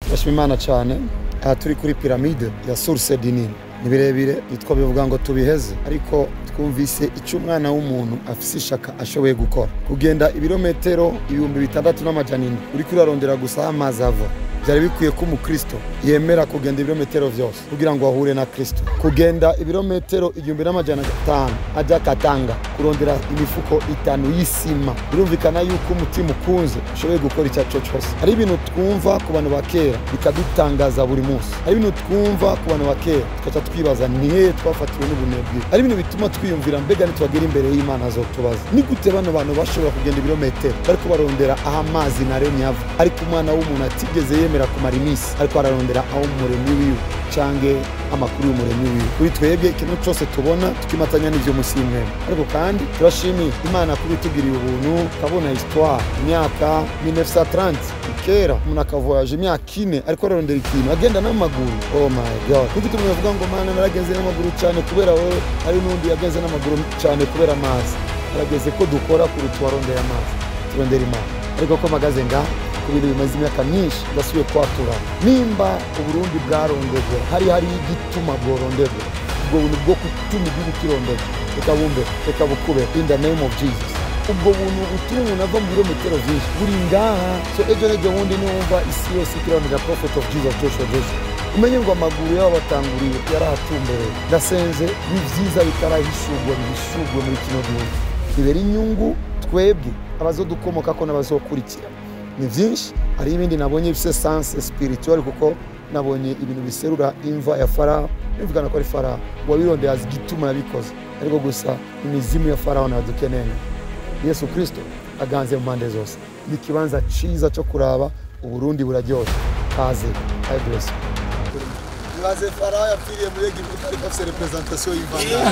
turashima Imana cyane. Aha turi kuri piramide ya Source du Nil. Ni birebire yitwa bivuga ngo tubiheze, ariko twumvise icyo umwana w'umuntu afise ishaka ashoboye gukora, kugenda ibirometero 6,700 uri kurarondera gusa amazi ava. Byari bikwiye ko umukristo yemera kugenda ibirometero vyose kugira ngo ahure na Kristo, kugenda ibirometero 1,500 ajya Katanga kurondera imifuko 5 y'isima. Birumvikana yuko umutima ukunze ushoboye gukora icyaco cyose. Ari ibintu twumva ku bantu bakera bikadutangaza buri munsi, ari ibintu twumva ku bantu bakera tukaca twibaza nihe twafatiwe n'ubunebwe, ari ibintu bituma twiyumvira mbega nitwagera imbere y'Imana azotubaza ni gute bano bantu bashobora kugenda ibirometero bariko barondera aho amazi naremye ava, ariko umwana w'umuntu atigeze yemera kumara iminsi ariko ararondera aho umuremyi wiwe cange amakuru y'umuremyi wiwe. Kuri twebwe ikintu cyose tubona tukimatanya n'ivyo musimwe, ariko kandi turashimiye Imana kubitugiriye ubuntu. Kabona histoire imyaka 1930 kera umuntu akavoyaje imyaka 4 ariko ararondera ikintu agenda n'amaguru. Oh my god, kuko tumuvuga ngo Mana naragenze n'amaguru cyane kubera wowe, ari n'undi yagenze n'amaguru cyane kubera amazi. Arageze ko dukora kuri twarondera amazi, turondera Imana, ariko ko magaze nga kubintu bimaze imyaka myinshi basubiye kwatura. Nimba Uburundi bwarondegwa hari igituma bworondegwa, ubwo buntu bwo gutuma igihugu kirondegwa reka bukube in the name of Jesus. Ubwo buntu butuma umuntu ava mu birometero vyinshi buri ngaha. So ejo wundi niwumva isi yose ikirondera prophet of Jesus Joshua, umenye ngo amaguru yabo batanguriye yarahatumbereye. Ndasenze bivyiza bitarahishurwa bishurwe muri kino gihugu, bibera inyungu twebwe abazodukomoka ko n'abazokurikira. Ni vyinshi, hari ibindi nabonye bifise sense spiritual, kuko nabonye ibintu biserura imva ya Farao. Bivugana ko ari Farao wabirondeye azi gituma yabikoze, ariko gusa imizimu ya Farao nadukeneye. Yesu Kristo aganze mu mpande zose, ni kibanza ciza cyo kuraba. Uburundi buraryoshye. Kaze. I bless you. Farao yapfiriye muri Egiputa ariko afise representation y'Imana.